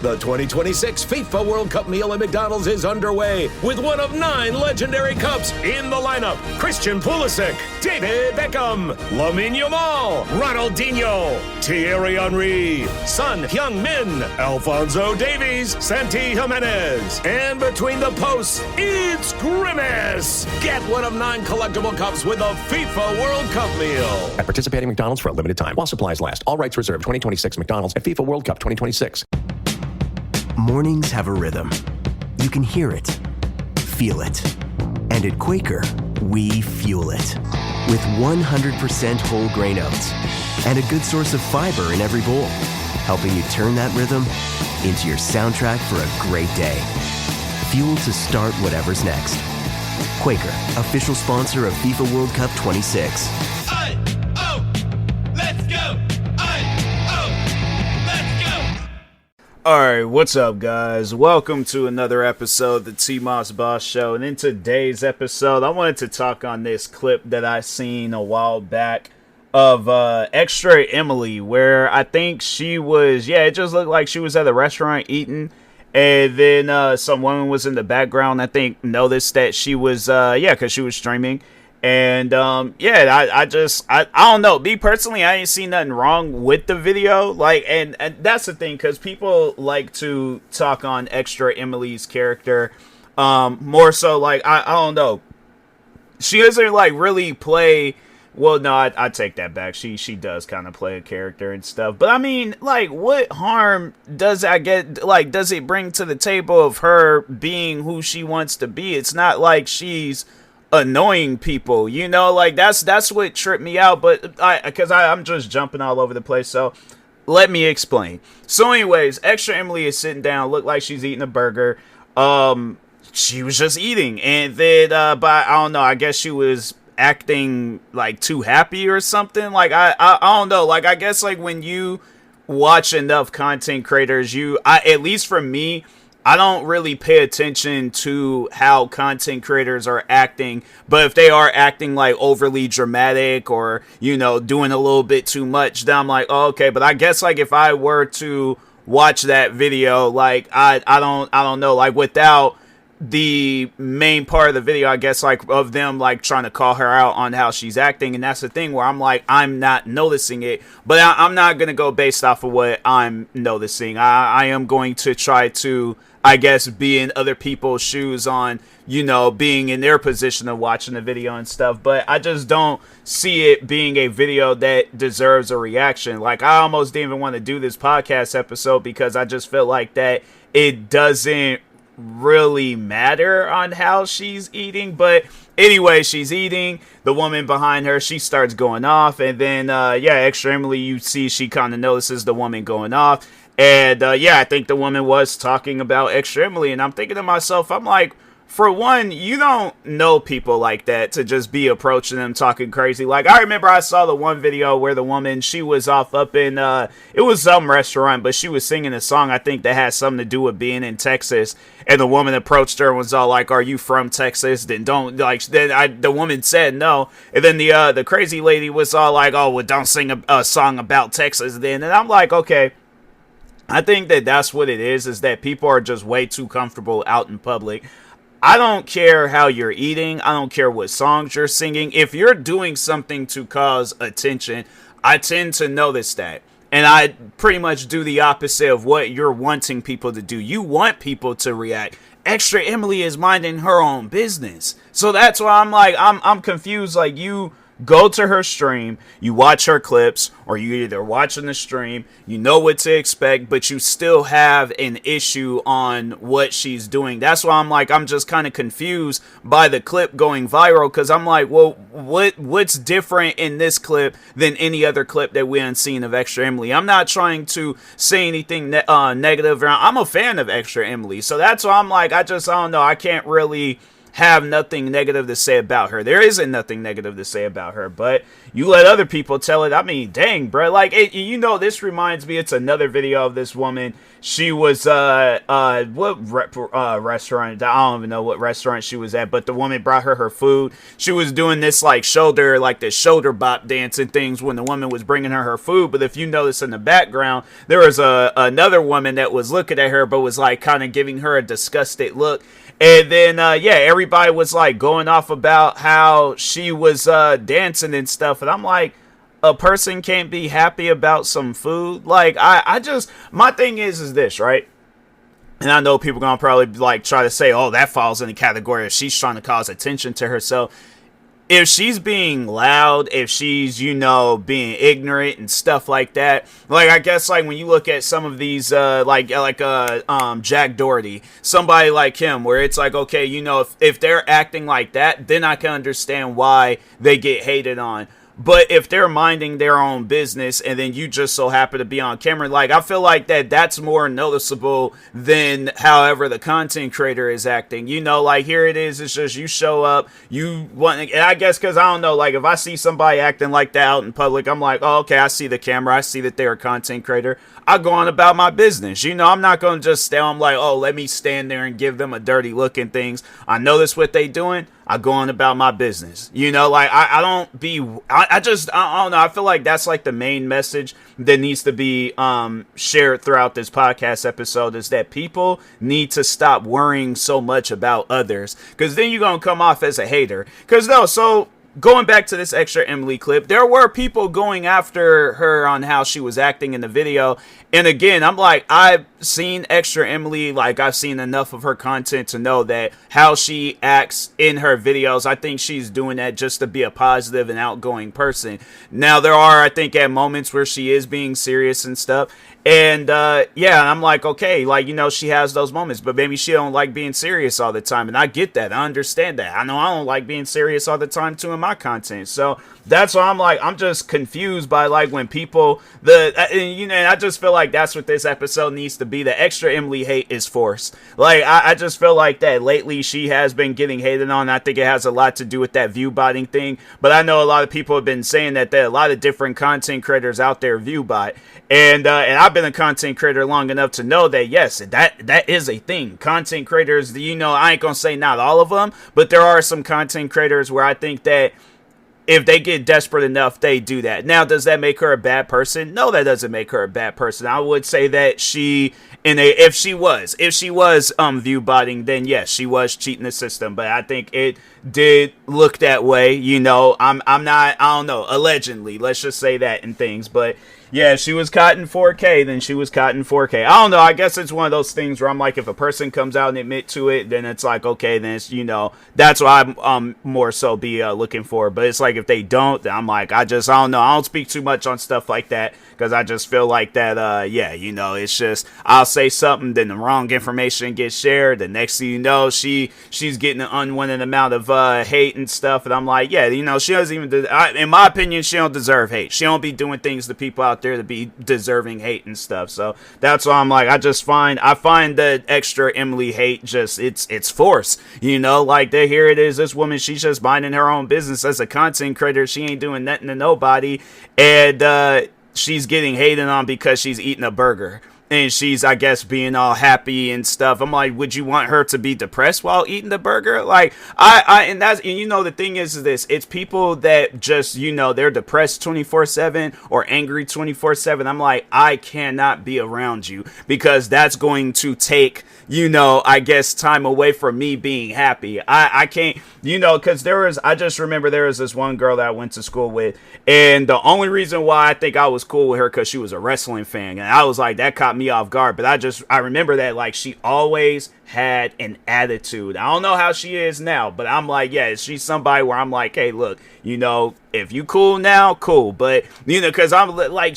The 2026 FIFA World Cup meal at McDonald's is underway with one of 9 legendary cups in the lineup. Christian Pulisic, David Beckham, Lamine Yamal, Ronaldinho, Thierry Henry, Son Heung-min, Alphonso Davies, Santi Jimenez. And between the posts, it's Grimace. Get one of 9 collectible cups with a FIFA World Cup meal. At participating McDonald's for a limited time while supplies last. All rights reserved. 2026 McDonald's at FIFA World Cup 2026. Mornings have a rhythm. You can hear it, feel it. And at Quaker, we fuel it. With 100% whole grain oats and a good source of fiber in every bowl, helping you turn that rhythm into your soundtrack for a great day. Fuel to start whatever's next. Quaker, official sponsor of FIFA World Cup 26. Alright, what's up guys? Welcome to another episode of the TMossBoss Show, and in today's episode I wanted to talk on this clip that I seen a while back of ExtraEmily, where I think she was, it just looked like she was at a restaurant eating, and then some woman was in the background, I think, noticed that she was, because she was streaming. And, I don't know. Me personally, I ain't seen nothing wrong with the video. Like, and that's the thing, because people like to talk on ExtraEmily's character. More so, like, I don't know. She doesn't, like, really play. Well, no, I take that back. She does kind of play a character and stuff. But, I mean, like, what harm does it bring to the table of her being who she wants to be? It's not like she's annoying people, you know, like that's what tripped me out. But I'm just jumping all over the place, so let me explain. So anyways, ExtraEmily is sitting down, looked like she's eating a burger. She was just eating, and then but I don't know, I guess she was acting like too happy or something. Like I don't know, like I guess like when you watch enough content creators, at least for me, I don't really pay attention to how content creators are acting, but if they are acting like overly dramatic or, you know, doing a little bit too much, then I'm like, oh, okay. But I guess like if I were to watch that video, like I don't know, like without the main part of the video, I guess, like of them like trying to call her out on how she's acting, and that's the thing where I'm like, I'm not noticing it, but I'm not gonna go based off of what I'm noticing. I am going to try to, I guess, be in other people's shoes on, you know, being in their position of watching the video and stuff. But I just don't see it being a video that deserves a reaction. Like, I almost didn't even want to do this podcast episode because I just feel like that it doesn't really matter on how she's eating. But anyway, she's eating. The woman behind her, she starts going off. And then, ExtraEmily, you see she kind of notices the woman going off. And, I think the woman was talking about ExtraEmily, and I'm thinking to myself, I'm like, for one, you don't know people like that to just be approaching them talking crazy. Like, I remember I saw the one video where the woman, she was off up in, it was some restaurant, but she was singing a song, I think, that had something to do with being in Texas, and the woman approached her and was all like, are you from Texas? Then the woman said no, and then the crazy lady was all like, oh, well, don't sing a song about Texas then, and I'm like, okay. I think that that's what it is that people are just way too comfortable out in public. I don't care how you're eating. I don't care what songs you're singing. If you're doing something to cause attention, I tend to notice that. And I pretty much do the opposite of what you're wanting people to do. You want people to react. ExtraEmily is minding her own business. So that's why I'm like, I'm confused. Like, you go to her stream, you watch her clips, or you either watching the stream, you know what to expect, but you still have an issue on what she's doing. That's why I'm like, I'm just kind of confused by the clip going viral, because I'm like, well, what's different in this clip than any other clip that we haven't seen of ExtraEmily? I'm not trying to say anything negative. I'm a fan of ExtraEmily, so that's why I'm like, I don't know, I can't really have nothing negative to say about her. There isn't nothing negative to say about her, but you let other people tell it. I mean, dang, bro. Like, this reminds me, it's another video of this woman. She was, restaurant? I don't even know what restaurant she was at, but the woman brought her food. She was doing this, the shoulder bop dance and things when the woman was bringing her food. But if you notice in the background, there was another woman that was looking at her, but was, like, kind of giving her a disgusted look. And then, everybody was, like, going off about how she was dancing and stuff. And I'm like, a person can't be happy about some food? Like, my thing is this, right? And I know people gonna probably, like, try to say, oh, that falls in the category of she's trying to cause attention to herself. If she's being loud, if she's, being ignorant and stuff like that, like, I guess, like, when you look at some of these, Jack Doherty, somebody like him, where it's like, okay, if they're acting like that, then I can understand why they get hated on. But if they're minding their own business and then you just so happen to be on camera, like, I feel like that's more noticeable than however the content creator is acting. Like, here it is. It's just you show up, you want, and I guess because I don't know, like, if I see somebody acting like that out in public, I'm like, oh, okay, I see the camera. I see that they're a content creator. I go on about my business. I'm not going to just stay on like, oh, let me stand there and give them a dirty look and things. I notice what they doing. I go on about my business. Like, I don't know. I feel like that's like the main message that needs to be shared throughout this podcast episode, is that people need to stop worrying so much about others, because then you're going to come off as a hater. So going back to this ExtraEmily clip, there were people going after her on how she was acting in the video. And again, I'm like, I've seen ExtraEmily, like, I've seen enough of her content to know that how she acts in her videos, I think she's doing that just to be a positive and outgoing person. Now, there are, I think, at moments where she is being serious and stuff. And, I'm like, okay, like, she has those moments, but maybe she don't like being serious all the time. And I get that. I understand that. I know I don't like being serious all the time, too, in my content. So that's why I'm like, I'm just confused by, like, when people, I just feel like that's what this episode needs to be. The ExtraEmily hate is forced. Like, I just feel like that lately she has been getting hated on. I think it has a lot to do with that view botting thing. But I know a lot of people have been saying that there are a lot of different content creators out there view bot. And I've been a content creator long enough to know that, yes, that is a thing. Content creators, I ain't gonna say not all of them, but there are some content creators where I think that if they get desperate enough, they do that. Now, does that make her a bad person? No, that doesn't make her a bad person. I would say that if she was view botting, then yes, she was cheating the system. But I think it did look that way. I'm not, I don't know, allegedly, let's just say that and things. But yeah, she was caught in 4K, then she was caught in 4K. I don't know, I guess it's one of those things where I'm like, if a person comes out and admit to it, then it's like, okay, then it's, that's what I'm more so be looking for. But it's like, if they don't, then I'm like, I don't know. I don't speak too much on stuff like that, because I just feel like that, it's just, I'll say something, then the wrong information gets shared. The next thing you know, she's getting an unwanted amount of hate and stuff. And I'm like, yeah, she doesn't even, in my opinion, she don't deserve hate. She don't be doing things to people out there to be deserving hate and stuff. So that's why I'm like, I find that ExtraEmily hate just, it's forced. Like, here it is, this woman, she's just minding her own business as a content creator. She ain't doing nothing to nobody. And she's getting hated on because she's eating a burger. And she's, I guess, being all happy and stuff. I'm like, would you want her to be depressed while eating the burger? Like, and the thing is this, it's people that just, they're depressed 24/7 or angry 24/7. I'm like, I cannot be around you, because that's going to take, I guess, time away from me being happy. I can't, because I just remember there was this one girl that I went to school with, and the only reason why I think I was cool with her, because she was a wrestling fan, and I was like, that caught me off guard. But I remember that, like, she always had an attitude. I don't know how she is now, but I'm like, yeah, she's somebody where I'm like, hey, look, if you cool now, cool. But, because I'm like,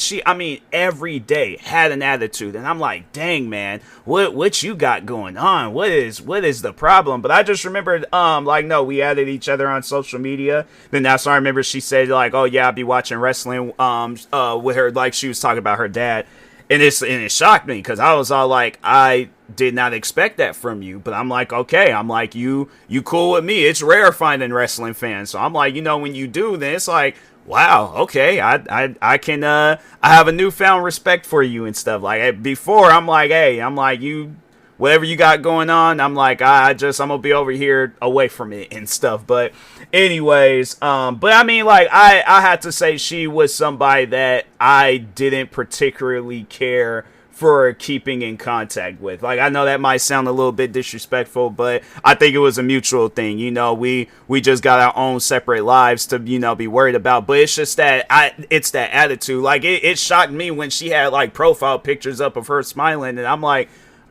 every day had an attitude. And I'm like, dang, man, what you got going on? What is the problem? But I just remembered, no, we added each other on social media. Then that's when I remember she said, like, oh, yeah, I'll be watching wrestling with her. Like, she was talking about her dad. And it shocked me, because I was all like, I did not expect that from you. But I'm like, okay, I'm like, you cool with me. It's rare finding wrestling fans. So I'm like, when you do, then it's like, wow, okay, I can I have a newfound respect for you and stuff. Like before, I'm like, hey, I'm like, you, whatever you got going on, I'm like, I'm gonna be over here away from it and stuff. But anyways, but I mean, like, I had to say she was somebody that I didn't particularly care for keeping in contact with. Like, I know that might sound a little bit disrespectful, but I think it was a mutual thing. You know, we just got our own separate lives to, you know, be worried about. But it's just that it's that attitude. Like, it shocked me when she had like profile pictures up of her smiling, and I'm like,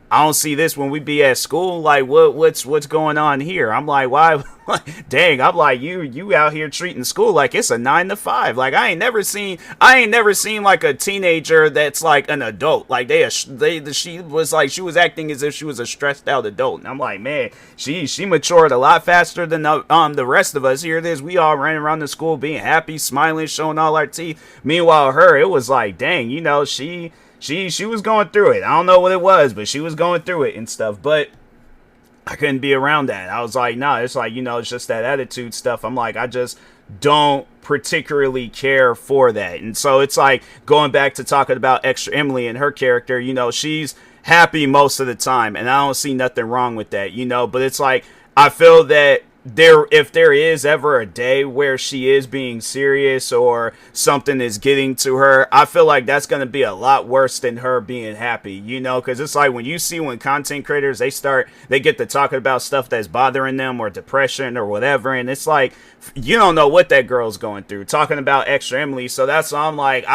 I don't see this when we be at school. Like, what's going on here? I'm like, why? Dang, I'm like, you out here treating school like it's a 9 to 5. Like, I ain't never seen like a teenager that's like an adult. Like she was acting as if she was a stressed out adult. And I'm like, man, she matured a lot faster than the rest of us. Here it is, we all ran around the school being happy, smiling, showing all our teeth. Meanwhile, her, it was like, dang, you know, she was going through it. I don't know what it was, but she was going through it and stuff. But I couldn't be around that. I was like, nah, it's like, you know, it's just that attitude stuff. I'm like, I just don't particularly care for that. And so it's like going back to talking about ExtraEmily and her character, you know, she's happy most of the time, and I don't see nothing wrong with that, you know. But it's like, I feel that if there is ever a day where she is being serious or something is getting to her, I feel like that's going to be a lot worse than her being happy, you know, because it's like when content creators, they get to talking about stuff that's bothering them or depression or whatever, and it's like, you don't know what that girl's going through, talking about ExtraEmily. So that's why I'm like,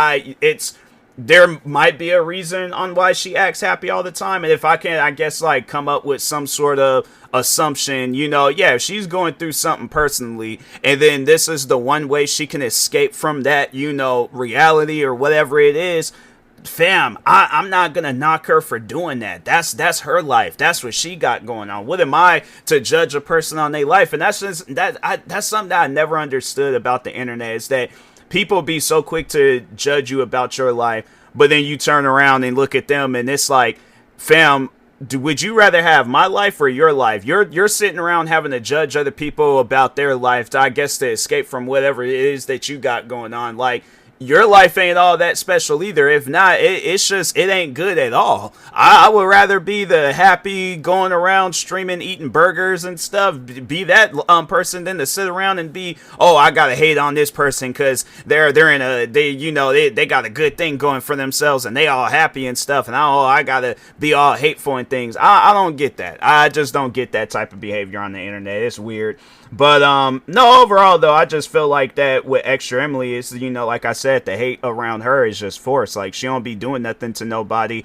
there might be a reason on why she acts happy all the time. And if I can, I guess, like, come up with some sort of assumption, you know, yeah, if she's going through something personally, and then this is the one way she can escape from that, you know, reality or whatever it is, fam, I'm not gonna knock her for doing that. That's her life. That's what she got going on. What am I to judge a person on their life? And that's just that's something that I never understood about the internet, is that people be so quick to judge you about your life, but then you turn around and look at them, and it's like, fam, would you rather have my life or your life? You're sitting around having to judge other people about their life to, I guess, to escape from whatever it is that you got going on. Like, your life ain't all that special either. If not, it's just, it ain't good at all. I would rather be the happy going around streaming, eating burgers and stuff, be that person, than to sit around and be, oh, I gotta hate on this person because they got a good thing going for themselves and they all happy and stuff, and I gotta be all hateful and things. I don't get that. I just don't get that type of behavior on the internet. It's weird. But no, overall though, I just feel like that with ExtraEmily is, you know, like I said, the hate around her is just forced. Like, she don't be doing nothing to nobody.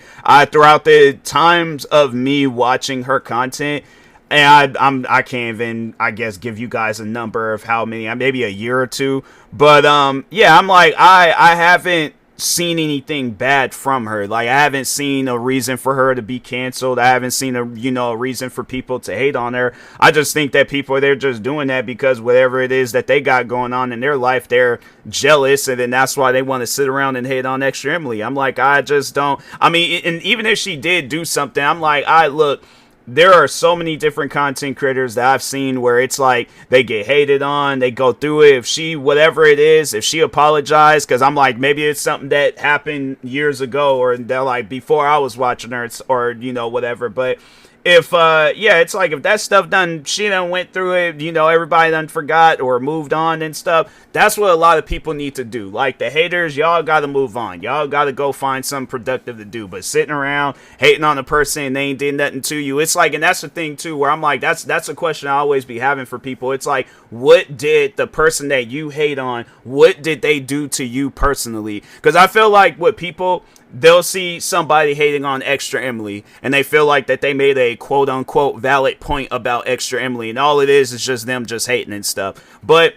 Throughout the times of me watching her content, and I can't even, I guess, give you guys a number of how many, maybe a year or two. But yeah, I'm like, I haven't seen anything bad from her. Like, I haven't seen a reason for her to be canceled. I haven't seen a reason for people to hate on her. I just think that people, they're just doing that because whatever it is that they got going on in their life, they're jealous, and then that's why they want to sit around and hate on ExtraEmily. I'm like, I just don't. I mean, and even if she did do something, I'm like, look, there are so many different content creators that I've seen where it's like they get hated on, they go through it. If she, whatever it is, if she apologized, because I'm like, maybe it's something that happened years ago, or they're like before I was watching her, or, you know, whatever. But if yeah, it's like if that stuff done, she done went through it, you know, everybody done forgot or moved on and stuff. That's what a lot of people need to do. Like, the haters, y'all gotta move on. Y'all gotta go find something productive to do. But sitting around hating on a person and they ain't did nothing to you, it's like, and that's the thing too, where I'm like, that's a question I always be having for people. It's like, what did the person that you hate on, what did they do to you personally? Because I feel like what people, they'll see somebody hating on ExtraEmily and they feel like that they made a quote unquote valid point about ExtraEmily, and all it is just them just hating and stuff. But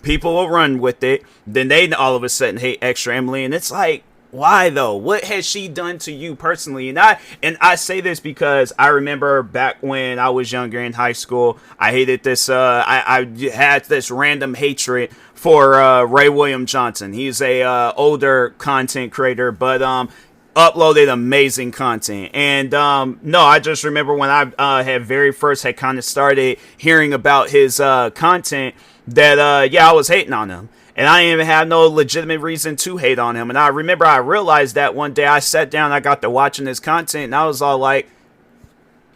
people will run with it, then they all of a sudden hate ExtraEmily, and it's like, why though? What has she done to you personally? And I say this because I remember back when I was younger in high school, I hated this. I had this random hatred for Ray William Johnson. He's a older content creator, but uploaded amazing content. And no, I just remember when I had kind of started hearing about his content, that yeah, I was hating on him. And I didn't even have no legitimate reason to hate on him. And I remember I realized that one day I sat down, I got to watching his content, and I was all like,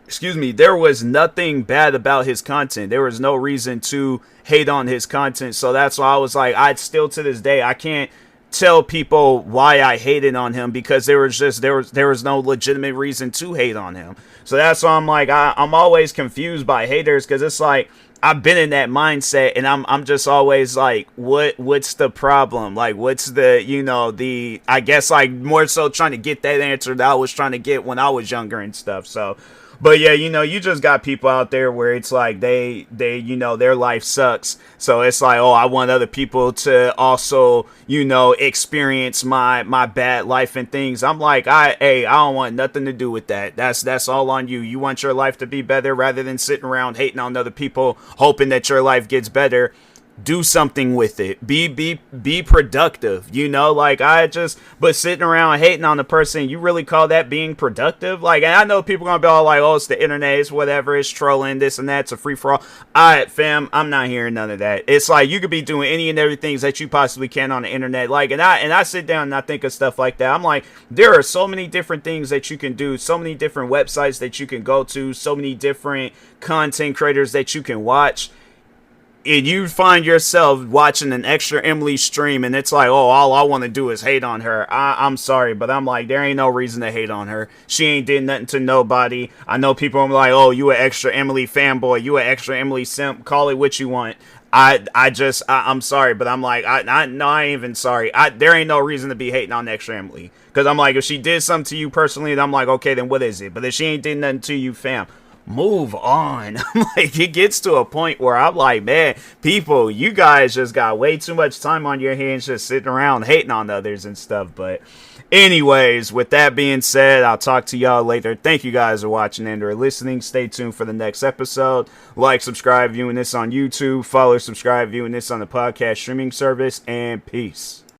excuse me, there was nothing bad about his content. There was no reason to hate on his content. So that's why I was like, I still to this day, I can't tell people why I hated on him, because there was no legitimate reason to hate on him. So that's why I'm like, I'm always confused by haters, because it's like, I've been in that mindset, and I'm just always like, what's the problem? Like, what's the, I guess, like, more so trying to get that answer that I was trying to get when I was younger and stuff. So, but yeah, you just got people out there where it's like they their life sucks. So it's like, oh, I want other people to also, experience my bad life and things. I'm like, I don't want nothing to do with that. That's all on you. You want your life to be better, rather than sitting around hating on other people, hoping that your life gets better. Do something with it. Be productive. But sitting around hating on the person, you really call that being productive? Like, and I know people gonna be all like, oh, it's the internet, it's whatever, it's trolling, this and that, it's a free for all. Alright, fam, I'm not hearing none of that. It's like, you could be doing any and every things that you possibly can on the internet. Like, and I sit down and I think of stuff like that. I'm like, there are so many different things that you can do, so many different websites that you can go to, so many different content creators that you can watch. And you find yourself watching an ExtraEmily stream, and it's like, oh, all I want to do is hate on her. I'm sorry, but I'm like, there ain't no reason to hate on her. She ain't did nothing to nobody. I know people are like, oh, you an ExtraEmily fanboy, you an ExtraEmily simp, call it what you want. I'm sorry, but I'm like, I ain't even sorry. There ain't no reason to be hating on ExtraEmily, because I'm like, if she did something to you personally, then I'm like, okay, then what is it? But if she ain't did nothing to you, fam, move on. Like, it gets to a point where I'm like, man, people, you guys just got way too much time on your hands just sitting around hating on others and stuff. But anyways, with that being said, I'll talk to y'all later. Thank you guys for watching and or listening. Stay tuned for the next episode. Like, subscribe, viewing this on YouTube. Follow, subscribe, viewing this on the podcast streaming service. And peace.